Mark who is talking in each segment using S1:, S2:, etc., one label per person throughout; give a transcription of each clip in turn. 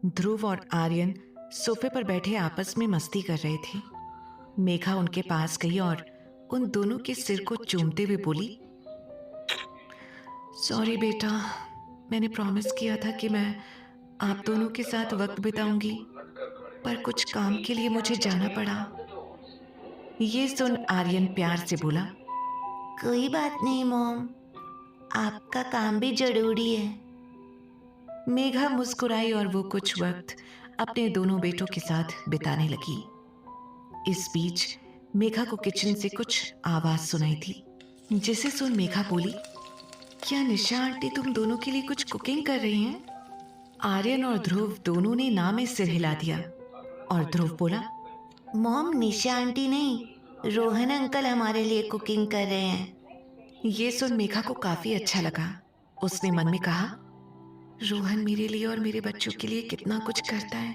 S1: ध्रुव और आर्यन सोफे पर बैठे आपस में मस्ती कर रहे थे। मेघा उनके पास गई और उन दोनों के सिर को चूमते हुए बोली, सॉरी बेटा, मैंने प्रॉमिस किया था कि मैं आप दोनों के साथ वक्त बिताऊंगी, पर कुछ काम के लिए मुझे जाना पड़ा। ये सुन आर्यन प्यार से बोला,
S2: कोई बात नहीं मॉम, आपका काम भी जरूरी है।
S1: मेघा मुस्कुराई और वो कुछ वक्त अपने दोनों बेटों के साथ बिताने लगी। इस बीच मेघा को किचन से कुछ आवाज सुनाई थी, जिसे सुन मेघा बोली, क्या निशा आंटी तुम दोनों के लिए कुछ कुकिंग कर रही हैं? आर्यन और ध्रुव दोनों ने ना में सिर हिला दिया और ध्रुव बोला,
S2: मॉम, निशा आंटी नहीं, रोहन अंकल हमारे लिए कुकिंग कर रहे हैं।
S1: ये सुन मेघा को काफी अच्छा लगा। उसने मन में कहा, रोहन मेरे लिए और मेरे बच्चों के लिए कितना कुछ करता है।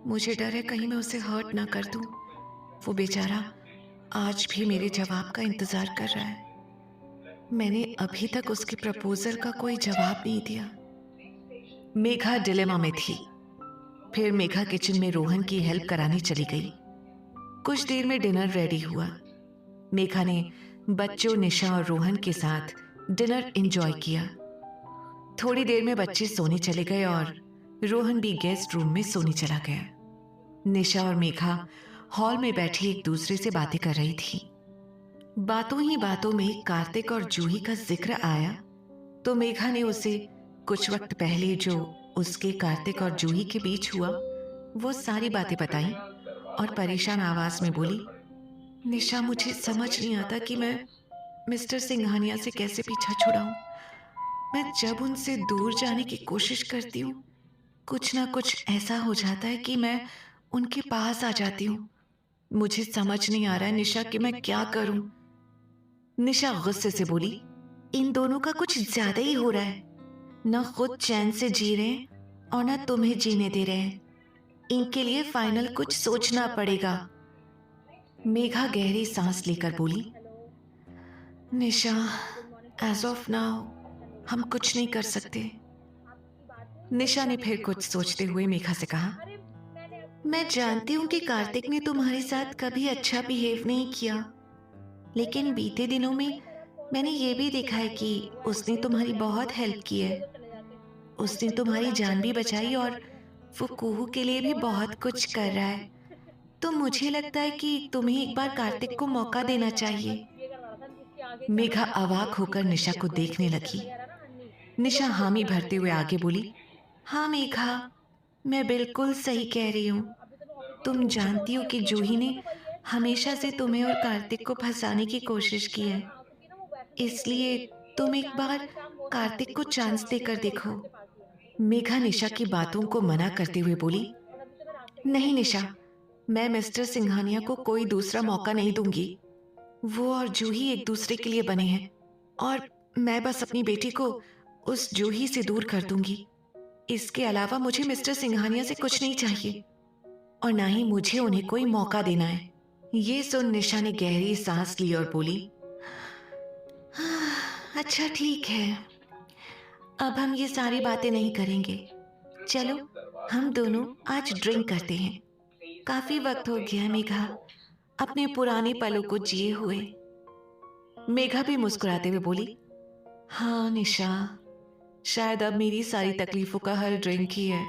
S1: मुझे डर है कहीं मैं उसे हर्ट ना कर दूं। वो बेचारा आज भी मेरे जवाब का इंतजार कर रहा है। मैंने अभी तक उसके प्रपोजल का कोई जवाब नहीं दिया। मेघा डिलेमा में थी। फिर मेघा किचन में रोहन की हेल्प कराने चली गई। कुछ देर में डिनर रेडी हुआ। मेघा ने बच्चों निशा और रोहन के साथ डिनर एंजॉय किया। थोड़ी देर में बच्चे सोने चले गए और रोहन भी गेस्ट रूम में सोने चला गया। निशा और मेघा हॉल में बैठी एक दूसरे से बातें कर रही थी। बातों ही बातों में कार्तिक और जूही का जिक्र आया तो मेघा ने उसे कुछ वक्त पहले जो उसके कार्तिक और जूही के बीच हुआ वो सारी बातें बताई और परेशान आवाज में बोली, निशा, मुझे समझ नहीं आता कि मैं मिस्टर सिंघानिया से कैसे पीछा छुड़ाऊं। मैं जब उनसे दूर जाने की कोशिश करती हूँ, कुछ ना कुछ ऐसा हो जाता है कि मैं उनके पास आ जाती हूँ। मुझे समझ नहीं आ रहा है निशा कि मैं क्या करूं। निशा गुस्से से बोली,
S2: इन दोनों का कुछ ज्यादा ही हो रहा है। न खुद चैन से जी रहे हैं और न तुम्हें जीने दे रहे हैं। इनके लिए फाइनल कुछ सोचना पड़ेगा।
S1: मेघा गहरी सांस लेकर बोली, निशा, एज ऑफ नाउ हम कुछ नहीं कर सकते। निशा ने फिर कुछ सोचते हुए मेघा से कहा,
S2: मैं जानती हूँ कि कार्तिक ने तुम्हारे साथ कभी अच्छा बिहेव नहीं किया, लेकिन बीते दिनों में मैंने ये भी देखा है कि उसने तुम्हारी बहुत हेल्प की है। उसने तुम्हारी जान भी बचाई और वो कुहू के लिए भी बहुत कुछ कर रहा है। तो मुझे लगता है कि तुम्हें एक बार कार्तिक को मौका देना चाहिए।
S1: मेघा अवाक होकर निशा को देखने लगी। निशा हामी भरते हुए आगे बोली,
S2: हाँ मेघा, मैं बिल्कुल सही कह रही हूँ। तुम जानती हो कि जूही ने हमेशा से तुम्हें और कार्तिक को फंसाने की कोशिश की है, इसलिए तुम एक बार कार्तिक को चांस देकर देखो।
S1: मेघा निशा की बातों को मना करते हुए बोली, नहीं निशा, मैं मिस्टर सिंघानिया को कोई दूसरा मौका नहीं दूंगी। वो और जूही एक दूसरे के लिए बने हैं और मैं बस अपनी बेटी को उस जूही से दूर कर दूंगी। इसके अलावा मुझे मिस्टर सिंघानिया से कुछ नहीं चाहिए और ना ही मुझे उन्हें कोई मौका देना है। ये सुन निशा ने गहरी सांस ली और बोली,
S2: अच्छा ठीक है, अब हम ये सारी बातें नहीं करेंगे। चलो हम दोनों आज ड्रिंक करते हैं। काफी वक्त हो गया मेघा अपने पुराने पलों को जिए हुए।
S1: मेघा भी मुस्कुराते हुए बोली, हाँ निशा, शायद अब मेरी सारी तकलीफों का हल ड्रिंक ही है।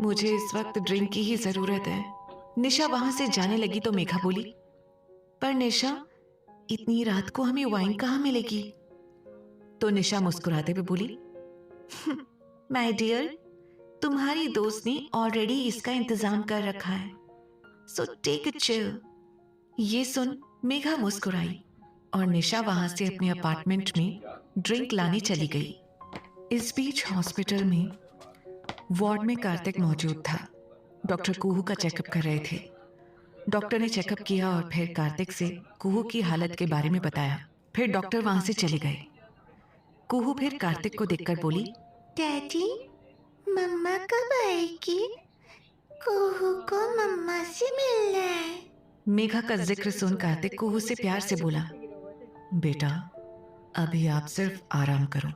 S1: मुझे इस वक्त ड्रिंक की ही जरूरत है। निशा वहां से जाने लगी तो मेघा बोली, पर निशा, इतनी रात को हमें वाइन कहाँ मिलेगी? तो निशा मुस्कुराते हुए बोली,
S2: माय डियर, तुम्हारी दोस्त ने ऑलरेडी इसका इंतजाम कर रखा है, सो टेक इट चिल।
S1: ये सुन मेघा मुस्कुराई और निशा वहां से अपने अपार्टमेंट में ड्रिंक लाने चली गई। इस बीच हॉस्पिटल में वार्ड में कार्तिक मौजूद था। डॉक्टर कुहू का चेकअप कर रहे थे। डॉक्टर ने चेकअप किया और फिर कार्तिक से कुहू की हालत के बारे में बताया। फिर डॉक्टर वहां से चले गए। कुहू फिर कार्तिक को देखकर बोली,
S2: डैडी, मम्मा कब आएगी? कुहू को मम्मा से मिलना है।
S1: मेघा का जिक्र सुन कार्तिक कुहू से प्यार से बोला, बेटा, अभी आप सिर्फ आराम करो,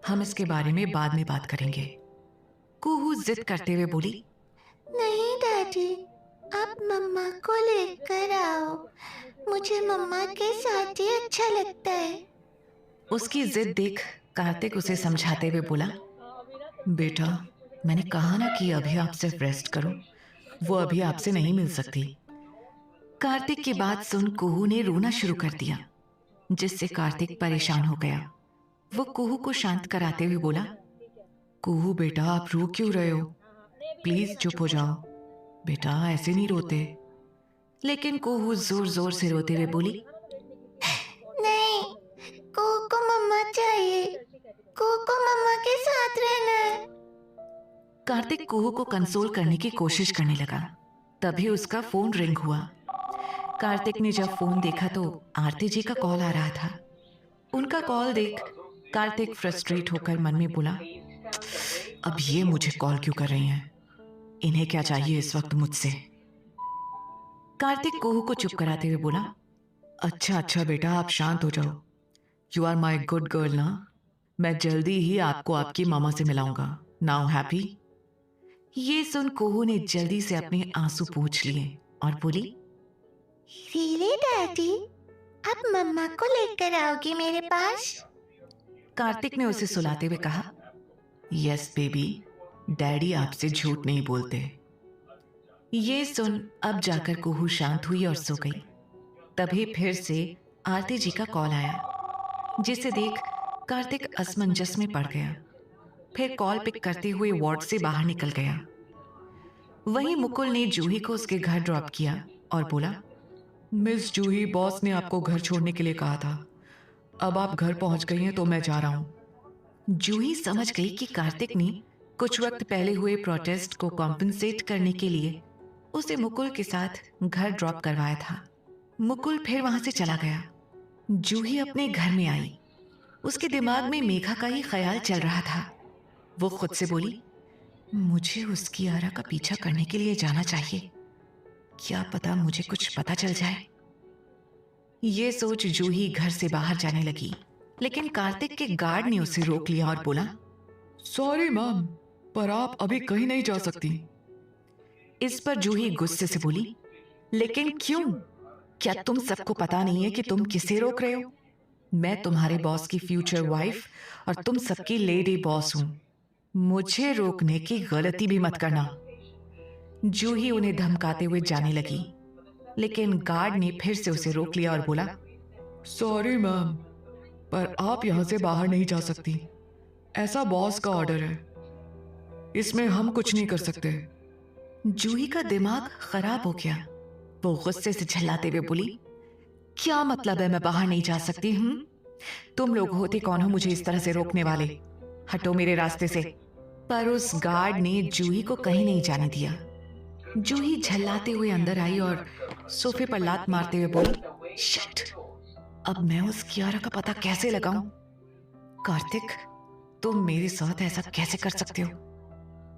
S1: हम इसके बारे में बाद में बात करेंगे। कुहू जिद करते हुए बोली,
S2: नहीं डैडी, आप मम्मा को लेकर आओ, मुझे मम्मा के साथ ही अच्छा लगता है।
S1: उसकी जिद देख कार्तिक उसे समझाते हुए बोला, बेटा मैंने कहा ना कि अभी आप सिर्फ रेस्ट करो, वो अभी आपसे नहीं मिल सकती। कार्तिक की बात सुन कुहू ने रोना शुरू कर दिया, जिससे कार्तिक परेशान हो गया। वो कुहू को शांत कराते हुए बोला, कुहू बेटा आप रो क्यों रहे हो, प्लीज चुप हो जाओ, बेटा ऐसे नहीं रोते। लेकिन कुहू जोर जोर से रोते हुए बोली,
S2: नहीं, को मम्मा चाहिए, को मम्मा के साथ रहना है।
S1: कार्तिक कुहू को कंसोल करने की कोशिश करने लगा। तभी उसका फोन रिंग हुआ। कार्तिक ने जब फोन देखा तो आरती जी का कॉल आ रहा था। उनका कॉल देख कार्तिक फ्रस्ट्रेट होकर मन में बोला, अब ये मुझे कॉल क्यों कर रही हैं? इन्हें क्या चाहिए इस वक्त मुझसे? कार्तिक कुहू को चुप कराते हुए बोला, अच्छा अच्छा बेटा आप शांत हो जाओ, you are my good girl ना, मैं जल्दी ही आपको आपकी मामा से मिलाऊंगा, नाउ हैप्पी। ये सुन कुहू ने जल्दी से अपने आंसू पोंछ लिए और बोली,
S2: रियली डैडी, आप मम्मा को लेकर आओगे मेरे पास?
S1: कार्तिक ने उसे सुलाते हुए कहा, यस बेबी, डैडी आपसे झूठ नहीं बोलते। ये सुन अब जाकर कुहू शांत हुई और सो गई। तभी फिर से आरती जी का कॉल आया, जिसे देख कार्तिक असमंजस में पड़ गया। फिर कॉल पिक करते हुए वार्ड से बाहर निकल गया। वहीं मुकुल ने जूही को उसके घर ड्रॉप किया और बोला, मिस जूही, बॉस ने आपको घर छोड़ने के लिए कहा था, अब आप घर पहुंच गई हैं तो मैं जा रहा हूं। जूही समझ गई कि कार्तिक ने कुछ वक्त पहले हुए प्रोटेस्ट को कॉम्पनसेट करने के लिए उसे मुकुल के साथ घर ड्रॉप करवाया था। मुकुल फिर वहां से चला गया। जूही अपने घर में आई। उसके दिमाग में मेघा का ही ख्याल चल रहा था। वो खुद से बोली, मुझे उसकी आरा का पीछा करने के लिए जाना चाहिए, क्या पता मुझे कुछ पता चल जाए। ये सोच जूही घर से बाहर जाने लगी, लेकिन कार्तिक के गार्ड ने उसे रोक लिया और बोला, सॉरी मैम, पर आप अभी कहीं नहीं जा सकती। इस पर जूही गुस्से से बोली, लेकिन क्यों? क्या तुम सबको पता नहीं है कि तुम किसे रोक रहे हो? मैं तुम्हारे बॉस की फ्यूचर वाइफ और तुम सबकी लेडी बॉस हूं। मुझे रोकने की गलती भी मत करना। जूही उन्हें धमकाते हुए जाने लगी, लेकिन गार्ड ने फिर से उसे रोक लिया और बोला, सॉरी मैम, पर आप यहां से बाहर नहीं जा सकती, ऐसा बॉस का ऑर्डर है, इसमें हम कुछ नहीं कर सकते। जूही का दिमाग खराब हो गया। वो गुस्से से झल्लाते हुए बोली, क्या मतलब है मैं बाहर नहीं जा सकती? तुम लोग होते कौन हो मुझे इस तरह से रोकने वाले? हटो मेरे रास्ते से। पर उस गार्ड ने जूही को कहीं नहीं जाने दिया। जूही झल्लाते हुए अंदर आई और सोफे पर लात मारते हुए बोली, शिट, अब मैं उस कियारा का पता कैसे लगाऊं? कार्तिक, तुम मेरे साथ ऐसा कैसे कर सकते हो?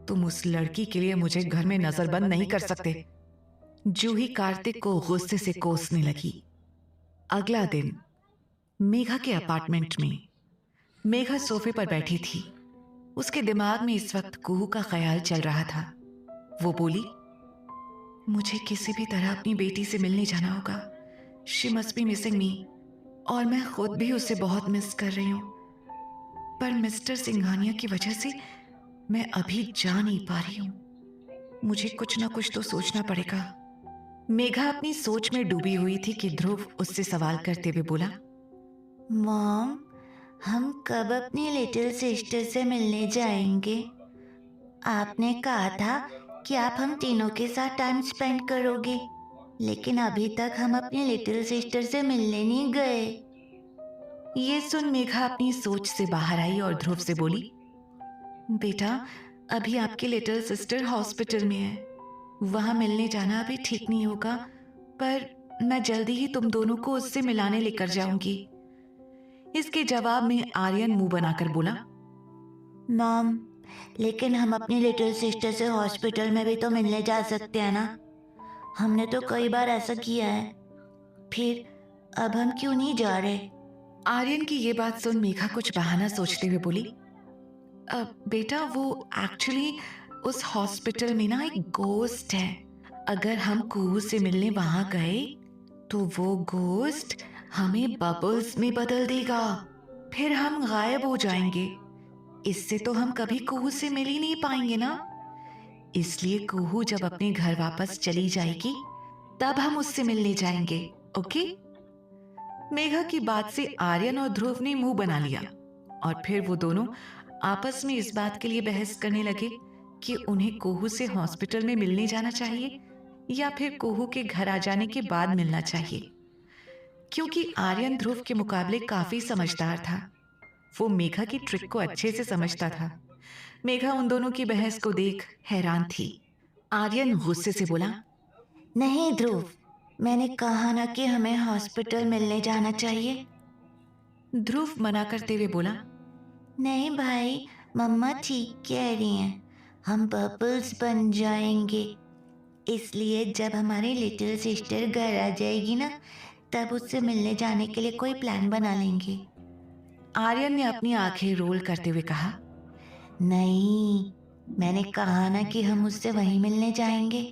S1: तुम उस लड़की के लिए मुझे घर में नजरबंद नहीं कर सकते। जूही कार्तिक को गुस्से से कोसने लगी। अगला दिन मेघा के अपार्टमेंट में मेघा सोफे पर बैठी थी। उसके दिमाग में इस वक्त कुहू का ख्याल चल रहा था। वो बोली, मुझे किसी भी तरह अपनी बेटी से मिलने जाना होगा। शी मस्ट बी मिसिंग मी, और मैं खुद भी उसे बहुत मिस कर रही हूँ। पर मिस्टर सिंघानिया की वजह से मैं अभी जा नहीं पा रही हूँ। मुझे कुछ ना कुछ तो सोचना पड़ेगा। मेघा अपनी सोच में डूबी हुई थी कि ध्रुव उससे सवाल करते हुए बोला,
S2: मॉम, हम कब अपनी लिटिल सिस्टर से मिलने जाएंगे? आपने कहा था कि आप हम तीनों के साथ टाइम स्पेंड करोगे, लेकिन अभी तक हम अपनी लिटिल सिस्टर से मिलने नहीं गए।
S1: ये सुन मेघा अपनी सोच से बाहर आई और ध्रुव से बोली, बेटा अभी आपकी लिटिल सिस्टर हॉस्पिटल में है, वहां मिलने जाना अभी ठीक नहीं होगा, पर मैं जल्दी ही तुम दोनों को उससे मिलाने लेकर जाऊंगी। इसके जवाब में आर्यन मुंह बनाकर बोला,
S2: मॉम, लेकिन हम अपनी लिटिल सिस्टर से हॉस्पिटल में भी तो मिलने जा सकते हैं ना? हमने तो कई बार ऐसा किया है, फिर अब हम क्यों नहीं जा रहे?
S1: आर्यन की ये बात सुन मेघा कुछ बहाना सोचते हुए बोली, बेटा वो एक्चुअली उस हॉस्पिटल में ना एक गोस्ट है। अगर हम कुहू से मिलने वहां गए तो वो गोस्ट हमें बबल्स में बदल देगा, फिर हम गायब हो जाएंगे। इससे तो हम कभी कुहू से मिल ही नहीं पाएंगे ना। इसलिए कुहू जब अपने घर वापस चली जाएगी तब हम उससे मिलने जाएंगे, ओके? मेघा की बात से आर्यन और ध्रुव ने मुंह बना लिया और फिर वो दोनों आपस में इस बात के लिए बहस करने लगे कि उन्हें कुहू से हॉस्पिटल में मिलने जाना चाहिए या फिर कुहू के घर आ जाने के बाद मिलना चाहिए। क्योंकि आर्यन ध्रुव के मुकाबले काफी समझदार था, वो मेघा की ट्रिक को अच्छे से समझता था। मेघा उन दोनों की बहस को देख हैरान थी। आर्यन गुस्से से बोला,
S2: नहीं ध्रुव, मैंने कहा ना कि हमें हॉस्पिटल मिलने जाना चाहिए।
S1: ध्रुव मना करते हुए बोला,
S2: नहीं भाई, मम्मा ठीक कह रही हैं, हम बबल्स बन जाएंगे। इसलिए जब हमारी लिटिल सिस्टर घर आ जाएगी ना, तब उससे मिलने जाने के लिए कोई प्लान बना लेंगे।
S1: आर्यन ने अपनी आंखें रोल करते हुए कहा,
S2: नहीं, मैंने कहा ना कि हम उससे वहीं मिलने जाएंगे।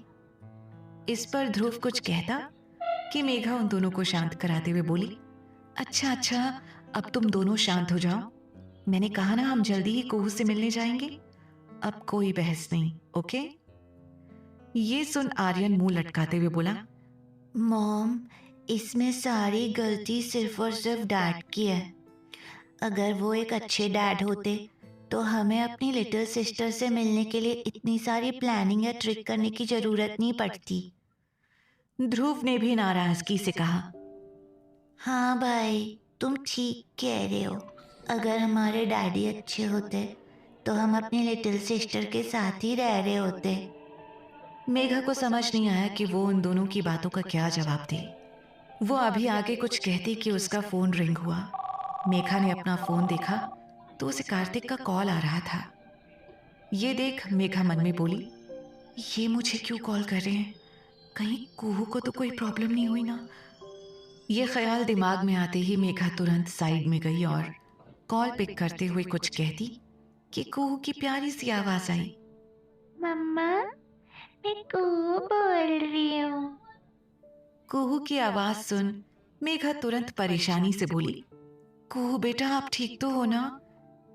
S1: इस पर ध्रुव कुछ कहता कि मेघा उन दोनों को शांत कराते हुए बोली, अच्छा अच्छा, अब तुम दोनों शांत हो जाओ। मैंने कहा ना हम जल्दी ही कुहू से मिलने जाएंगे, अब कोई बहस नहीं, ओके? ये सुन आर्यन मुंह लटकाते हुए बोला,
S2: मॉम, इसमें सारी गलती सिर्फ और सिर्फ डैड की है। अगर वो एक अच्छे डैड होते तो हमें अपनी लिटिल सिस्टर से मिलने के लिए इतनी सारी प्लानिंग या ट्रिक करने की जरूरत नहीं पड़ती।
S1: ध्रुव ने भी नाराजगी से कहा,
S2: हाँ भाई, तुम ठीक कह रहे हो। अगर हमारे डैडी अच्छे होते तो हम अपनी लिटिल सिस्टर के साथ ही रह रहे होते।
S1: मेघा को समझ नहीं आया कि वो उन दोनों की बातों का क्या जवाब दे। वो अभी आगे कुछ कहती कि उसका फोन रिंग हुआ। मेघा ने अपना फोन देखा तो उसे कार्तिक का कॉल आ रहा था। ये देख मेघा मन में बोली, ये मुझे क्यों कॉल कर रहे हैं? कहीं कुहू को तो कोई प्रॉब्लम नहीं हुई ना? ये ख्याल दिमाग में आते ही मेघा तुरंत साइड में गई और कॉल पिक करते हुए कुछ कहती कि कुहू की प्यारी सी आवाज आई,
S2: मम्मा, मैं कुहू बोल रही हूँ।
S1: कुहू की आवाज सुन मेघा तुरंत परेशानी से बोली, कुहू बेटा आप ठीक तो हो ना?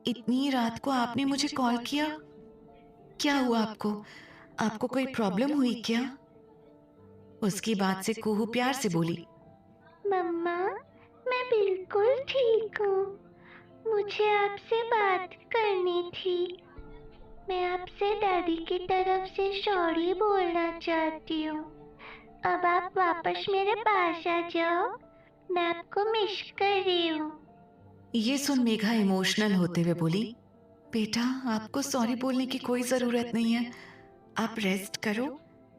S1: इतनी रात को आपने मुझे कॉल किया, क्या हुआ आपको? आपको कोई प्रॉब्लम हुई क्या? उसकी बात से कुहू प्यार से बोली,
S2: मम्मा, मैं बिल्कुल ठीक हूँ। मुझे आपसे बात करनी थी। मैं आपसे डैडी की तरफ से सॉरी बोलना चाहती हूँ। अब आप वापस मेरे पास आ जाओ, मैं आपको मिस कर रही हूँ।
S1: ये सुन मेघा इमोशनल होते हुए बोली, बेटा आपको सॉरी बोलने की कोई जरूरत नहीं है, आप रेस्ट करो,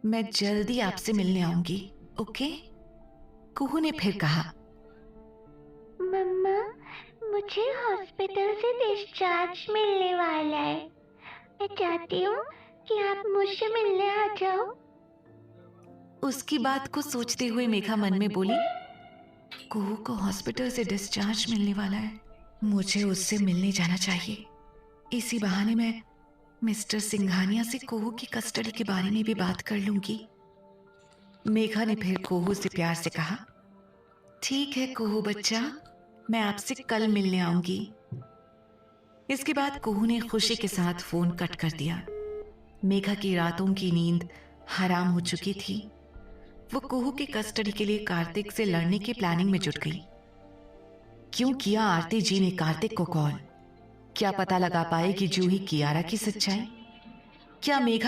S1: मैं जल्दी आपसे मिलने आऊंगी, ओके? कुहू ने फिर कहा,
S2: मम्मा, मुझे हॉस्पिटल से डिस्चार्ज मिलने वाला है। मैं चाहती हूँ कि आप मुझसे मिलने आ जाओ।
S1: उसकी बात को सोचते हुए मेघा मन में बोली, कुहू को हॉस्पिटल से डिस्चार्ज मिलने वाला है, मुझे उससे मिलने जाना चाहिए। इसी बहाने मैं मिस्टर सिंघानिया से कुहू की कस्टडी के बारे में भी बात कर लूंगी। मेघा ने फिर कुहू से प्यार से कहा, ठीक है कुहू बच्चा, मैं आपसे कल मिलने आऊंगी। इसके बाद कुहू ने खुशी के साथ फोन कट कर दिया। मेघा की रातों की नींद हराम हो चुकी थी। वो कुहू की कस्टडी के लिए कार्तिक से लड़ने की प्लानिंग में जुट गई। क्यों किया आरती जी ने कार्तिक को कॉल? क्या पता लगा पाएगी जूही कियारा की सच्चाई? क्या मेघा